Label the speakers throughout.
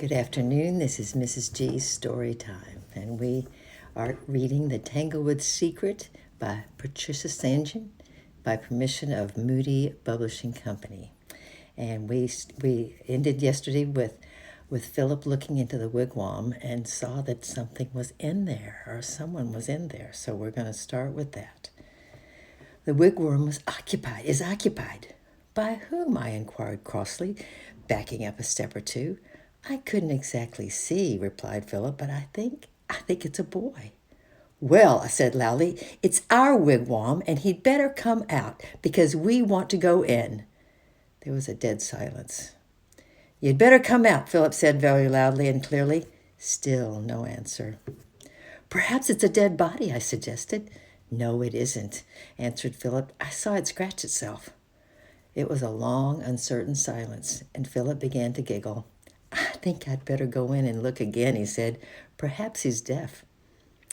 Speaker 1: Good afternoon. This is Mrs. G's Story Time, and we are reading The Tanglewood Secret by Patricia St. John by permission of Moody Publishing Company. And we ended yesterday with Philip looking into the wigwam and saw that something was in there, or someone was in there. So we're going to start with that. The wigwam is occupied. By whom? I inquired crossly, backing up a step or two. I couldn't exactly see, replied Philip, but I think it's a boy. Well, I said loudly, it's our wigwam, and he'd better come out, because we want to go in. There was a dead silence. You'd better come out, Philip said very loudly and clearly. Still no answer. Perhaps it's a dead body, I suggested. No, it isn't, answered Philip. I saw it scratch itself. It was a long, uncertain silence, and Philip began to giggle. I think I'd better go in and look again, he said. Perhaps he's deaf.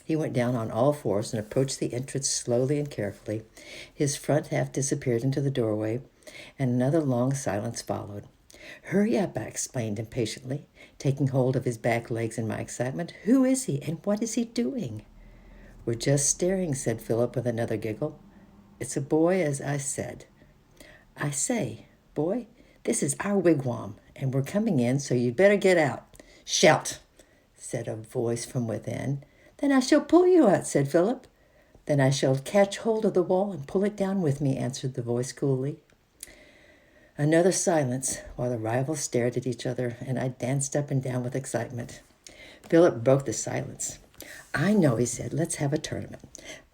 Speaker 1: He went down on all fours and approached the entrance slowly and carefully. His front half disappeared into the doorway, and another long silence followed. Hurry up, I explained impatiently, taking hold of his back legs in my excitement. Who is he, and what is he doing? We're just staring, said Philip with another giggle. It's a boy, as I said. I say, boy, this is our wigwam, and we're coming in, so you'd better get out. Shout, said a voice from within. Then I shall pull you out, said Philip. Then I shall catch hold of the wall and pull it down with me, answered the voice coolly. Another silence while the rivals stared at each other, and I danced up and down with excitement. Philip broke the silence. I know, he said. Let's have a tournament,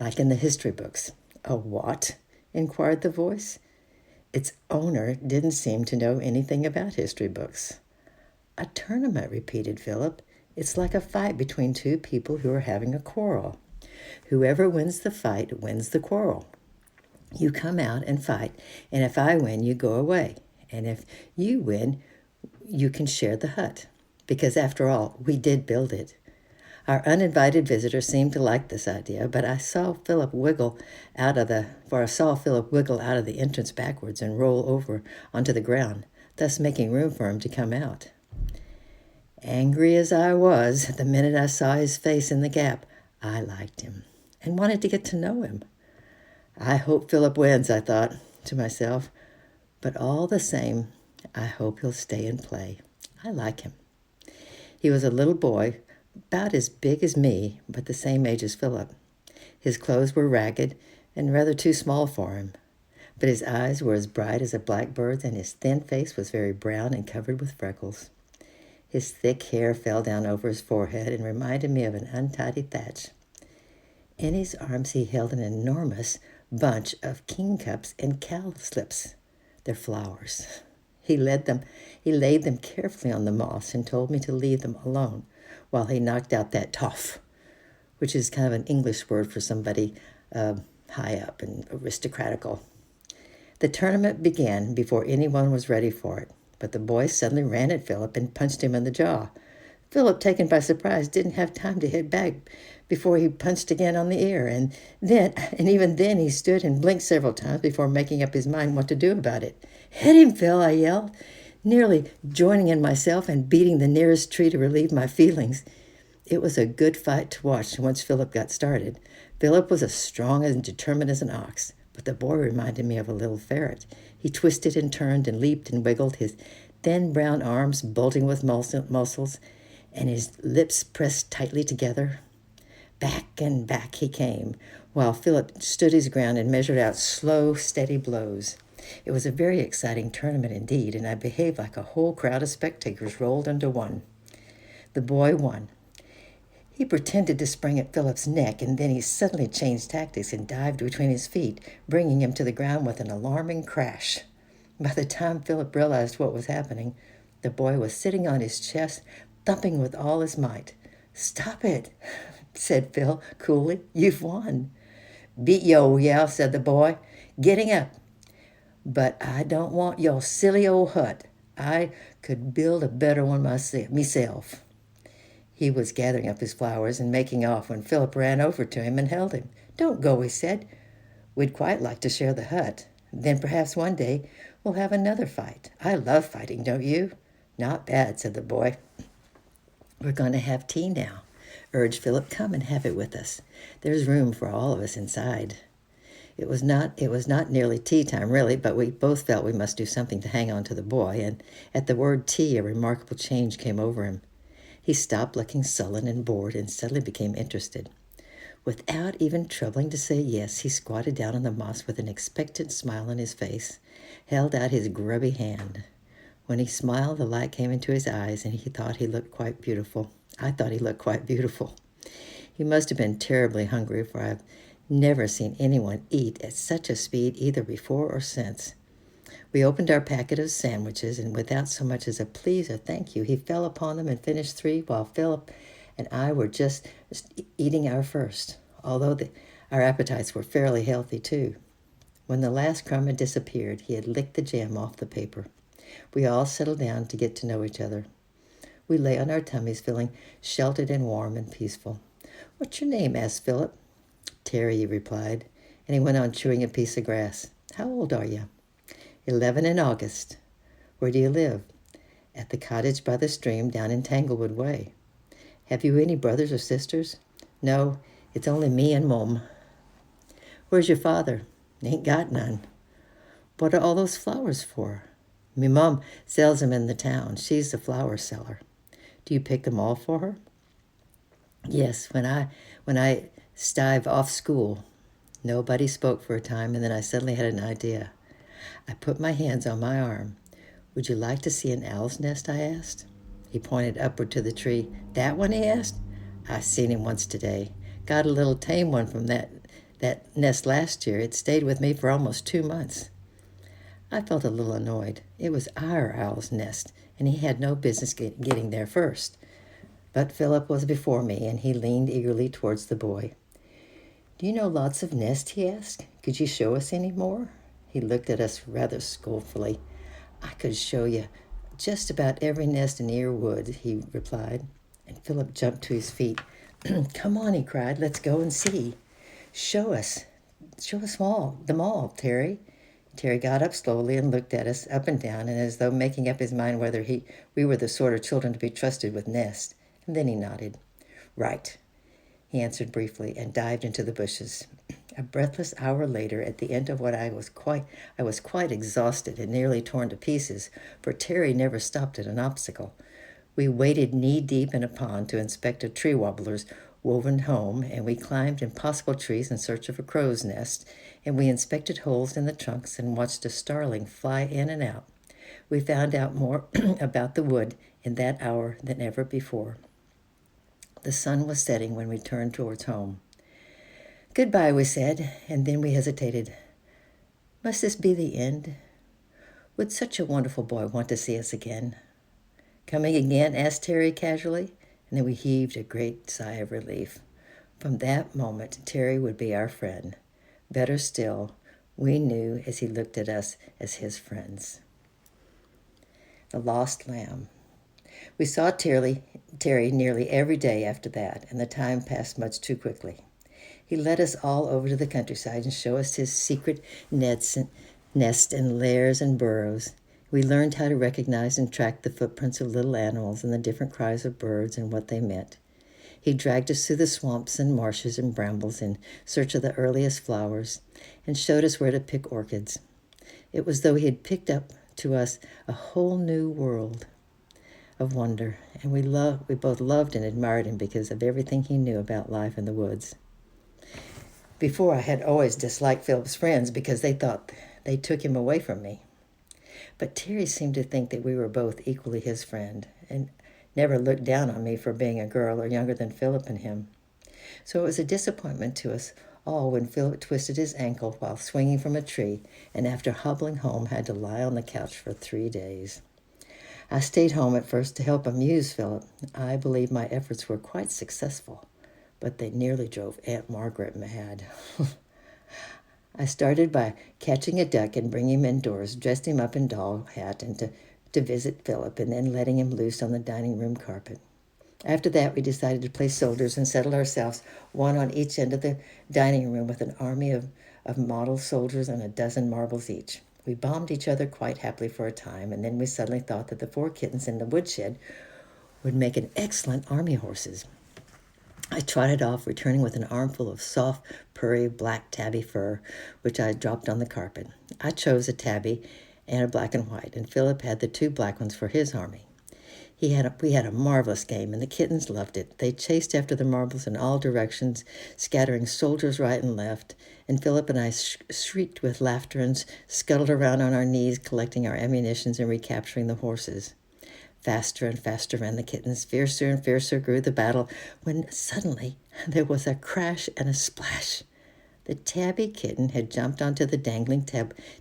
Speaker 1: like in the history books. A what? Inquired the voice. Its owner didn't seem to know anything about history books. A tournament, repeated Philip. It's like a fight between two people who are having a quarrel. Whoever wins the fight wins the quarrel. You come out and fight, and if I win, you go away. And if you win, you can share the hut. Because after all, we did build it. Our uninvited visitor seemed to like this idea, but I saw Philip wiggle out of the entrance backwards and roll over onto the ground, thus making room for him to come out. Angry as I was, the minute I saw his face in the gap, I liked him and wanted to get to know him. I hope Philip wins, I thought to myself, but all the same, I hope he'll stay and play. I like him. He was a little boy, about as big as me, but the same age as Philip. His clothes were ragged and rather too small for him, but his eyes were as bright as a blackbird's, and his thin face was very brown and covered with freckles. His thick hair fell down over his forehead and reminded me of an untidy thatch. In his arms he held an enormous bunch of kingcups and cowslips. They're flowers. He laid them carefully on the moss and told me to leave them alone while he knocked out that toff, which is kind of an English word for somebody high up and aristocratical. The tournament began before anyone was ready for it, but the boy suddenly ran at Philip and punched him in the jaw. Philip, taken by surprise, didn't have time to hit back before he punched again on the ear, and even then he stood and blinked several times before making up his mind what to do about it. Hit him, Phil, I yelled, nearly joining in myself and beating the nearest tree to relieve my feelings. It was a good fight to watch once Philip got started. Philip was as strong and determined as an ox, but the boy reminded me of a little ferret. He twisted and turned and leaped and wiggled, his thin brown arms bulging with muscles, and his lips pressed tightly together. Back and back he came, while Philip stood his ground and measured out slow, steady blows. It was a very exciting tournament indeed, and I behaved like a whole crowd of spectators rolled into one. The boy won. He pretended to spring at Philip's neck, and then he suddenly changed tactics and dived between his feet, bringing him to the ground with an alarming crash. By the time Philip realized what was happening, the boy was sitting on his chest, thumping with all his might. Stop it, said Phil coolly. You've won. Beat yo, yeah, said the boy, getting up. But I don't want your silly old hut. I could build a better one myself. He was gathering up his flowers and making off when Philip ran over to him and held him. Don't go, he said. We'd quite like to share the hut. Then perhaps one day we'll have another fight. I love fighting, don't you? Not bad, said the boy. We're going to have tea now. Urged Philip, come and have it with us. There's room for all of us inside. It was not nearly tea time, really, but we both felt we must do something to hang on to the boy, and at the word tea, a remarkable change came over him. He stopped looking sullen and bored and suddenly became interested. Without even troubling to say yes, he squatted down on the moss with an expectant smile on his face, held out his grubby hand. When he smiled, the light came into his eyes, and he thought he looked quite beautiful. I thought he looked quite beautiful. He must have been terribly hungry, for I've never seen anyone eat at such a speed either before or since. We opened our packet of sandwiches, and without so much as a please or thank you, he fell upon them and finished 3, while Philip and I were just eating our first, although our appetites were fairly healthy too. When the last crumb had disappeared, he had licked the jam off the paper. We all settled down to get to know each other. We lay on our tummies, feeling sheltered and warm and peaceful. What's your name? Asked Philip. Terry, he replied, and he went on chewing a piece of grass. How old are you? 11 in August. Where do you live? At the cottage by the stream down in Tanglewood Way. Have you any brothers or sisters? No, it's only me and Mum. Where's your father? Ain't got none. What are all those flowers for? Me mum sells them in the town. She's the flower seller. Do you pick them all for her? Yes, when I stive off school. Nobody spoke for a time, and then I suddenly had an idea. I put my hands on my arm. Would you like to see an owl's nest? I asked. He pointed upward to the tree. That one? He asked. I seen him once today. Got a little tame one from that nest last year. It stayed with me for almost 2 months. I felt a little annoyed. It was our owl's nest, and he had no business getting there first. But Philip was before me, and he leaned eagerly towards the boy. Do you know lots of nests? He asked. Could you show us any more? He looked at us rather scornfully. I could show you just about every nest in Earwood, he replied. And Philip jumped to his feet. Come on, he cried. Let's go and see. Show us them all, Terry. Terry got up slowly and looked at us up and down, and as though making up his mind whether we were the sort of children to be trusted with nests. And then he nodded. Right, he answered briefly, and dived into the bushes. A breathless hour later, at the end of what I was quite exhausted and nearly torn to pieces, for Terry never stopped at an obstacle. We waded knee-deep in a pond to inspect a tree wobbler's woven home, and we climbed impossible trees in search of a crow's nest, and we inspected holes in the trunks and watched a starling fly in and out. We found out more about the wood in that hour than ever before. The sun was setting when we turned towards home. Goodbye, we said, and then we hesitated. Must this be the end? Would such a wonderful boy want to see us again? Coming again? Asked Terry casually, and then we heaved a great sigh of relief. From that moment, Terry would be our friend. Better still, we knew as he looked at us as his friends. The Lost Lamb. We saw Terry nearly every day after that, and the time passed much too quickly. He led us all over to the countryside and showed us his secret nests and lairs and burrows. We learned how to recognize and track the footprints of little animals and the different cries of birds and what they meant. He dragged us through the swamps and marshes and brambles in search of the earliest flowers and showed us where to pick orchids. It was though he had picked up to us a whole new world of wonder, and we both loved and admired him because of everything he knew about life in the woods. Before, I had always disliked Philip's friends because they thought they took him away from me. But Terry seemed to think that we were both equally his friend and never looked down on me for being a girl or younger than Philip and him. So it was a disappointment to us all when Philip twisted his ankle while swinging from a tree and after hobbling home had to lie on the couch for 3 days. I stayed home at first to help amuse Philip. I believe my efforts were quite successful, but they nearly drove Aunt Margaret mad. I started by catching a duck and bringing him indoors, dressed him up in doll hat and to visit Philip, and then letting him loose on the dining room carpet. After that, we decided to play soldiers and settle ourselves, one on each end of the dining room with an army of model soldiers and a dozen marbles each. We bombed each other quite happily for a time, and then we suddenly thought that the 4 kittens in the woodshed would make an excellent army horses. I trotted off, returning with an armful of soft, purry black tabby fur, which I had dropped on the carpet. I chose a tabby and a black and white, and Philip had the 2 black ones for his army. We had a marvelous game, and the kittens loved it. They chased after the marbles in all directions, scattering soldiers right and left, and Philip and I shrieked with laughter and scuttled around on our knees, collecting our ammunitions and recapturing the horses. Faster and faster ran the kittens. Fiercer and fiercer grew the battle, when suddenly there was a crash and a splash. The tabby kitten had jumped onto the dangling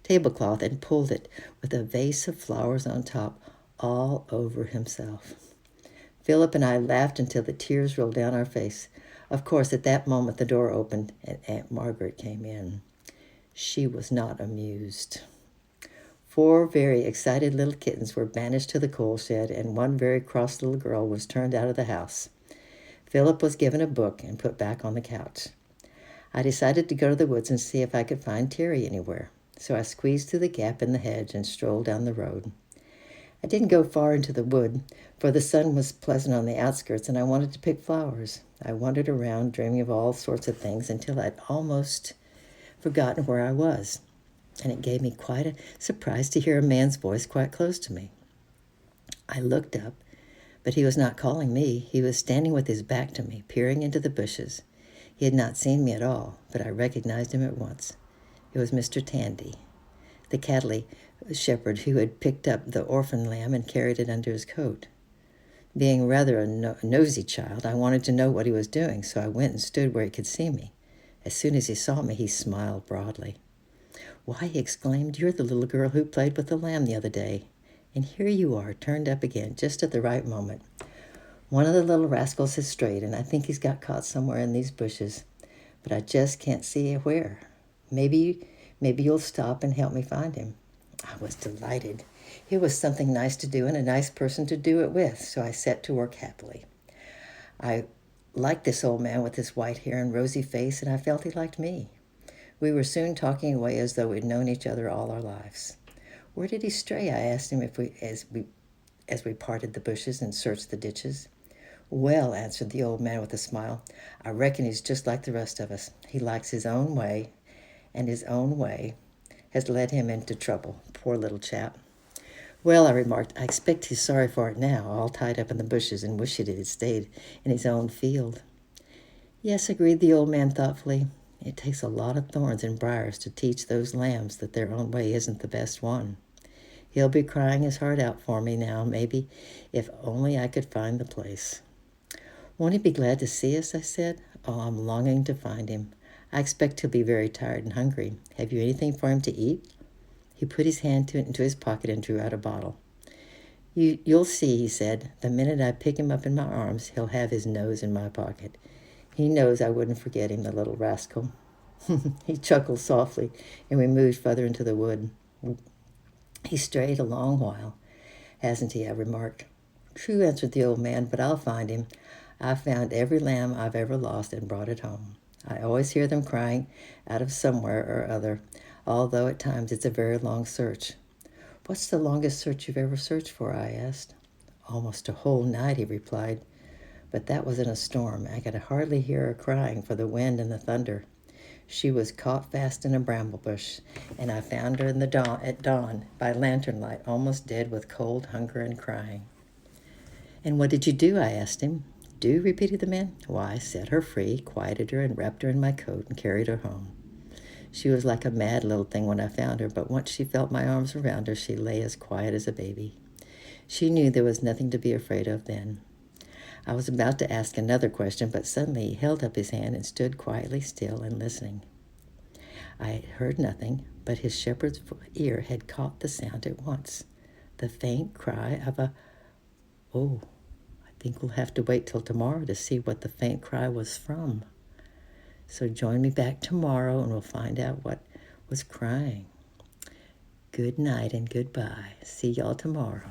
Speaker 1: tablecloth and pulled it, with a vase of flowers on top, all over himself. Philip and I laughed until the tears rolled down our face. Of course, at that moment the door opened and Aunt Margaret came in. She was not amused. 4 very excited little kittens were banished to the coal shed, and 1 very cross little girl was turned out of the house. Philip was given a book and put back on the couch. I decided to go to the woods and see if I could find Terry anywhere, so I squeezed through the gap in the hedge and strolled down the road. I didn't go far into the wood, for the sun was pleasant on the outskirts, and I wanted to pick flowers. I wandered around, dreaming of all sorts of things, until I'd almost forgotten where I was, and it gave me quite a surprise to hear a man's voice quite close to me. I looked up, but he was not calling me. He was standing with his back to me, peering into the bushes. He had not seen me at all, but I recognized him at once. It was Mr. Tandy, the cattle shepherd who had picked up the orphan lamb and carried it under his coat. Being rather a nosy child, I wanted to know what he was doing, so I went and stood where he could see me. As soon as he saw me, he smiled broadly. "Why," he exclaimed, "you're the little girl who played with the lamb the other day. And here you are, turned up again, just at the right moment. One of the little rascals has strayed, and I think he's got caught somewhere in these bushes, but I just can't see where. Maybe you'll stop and help me find him." I was delighted. It was something nice to do and a nice person to do it with, so I set to work happily. I liked this old man with his white hair and rosy face, and I felt he liked me. We were soon talking away as though we'd known each other all our lives. "Where did he stray?" I asked him as we parted the bushes and searched the ditches. "Well," answered the old man with a smile, "I reckon he's just like the rest of us. He likes his own way, and his own way has led him into trouble. Poor little chap." "Well," I remarked, "I expect he's sorry for it now, all tied up in the bushes, and wished he had stayed in his own field." "Yes," agreed the old man thoughtfully. "It takes a lot of thorns and briars to teach those lambs that their own way isn't the best one. He'll be crying his heart out for me now, maybe, if only I could find the place." "Won't he be glad to see us?" I said. "Oh, I'm longing to find him. I expect he'll be very tired and hungry. Have you anything for him to eat?" He put his hand into his pocket and drew out a bottle. You'll see," he said. "The minute I pick him up in my arms, he'll have his nose in my pocket. He knows I wouldn't forget him, the little rascal." He chuckled softly, and we moved further into the wood. "He strayed a long while, hasn't he?" I remarked. "True," answered the old man, "but I'll find him. I've found every lamb I've ever lost and brought it home. I always hear them crying out of somewhere or other, although at times it's a very long search." "What's the longest search you've ever searched for?" I asked. "Almost a whole night," he replied. "But that was in a storm. I could hardly hear her crying for the wind and the thunder. She was caught fast in a bramble bush, and I found her at dawn by lantern light, almost dead with cold, hunger, and crying." "And what did you do?" I asked him. "Do?" repeated the man. "Why, I set her free, quieted her, and wrapped her in my coat and carried her home. She was like a mad little thing when I found her, but once she felt my arms around her, she lay as quiet as a baby. She knew there was nothing to be afraid of then." I was about to ask another question, but suddenly he held up his hand and stood quietly still and listening. I heard nothing, but his shepherd's ear had caught the sound at once, the faint cry of a, "Oh, I think we'll have to wait till tomorrow to see what the faint cry was from. So join me back tomorrow and we'll find out what was crying. Good night and goodbye. See y'all tomorrow."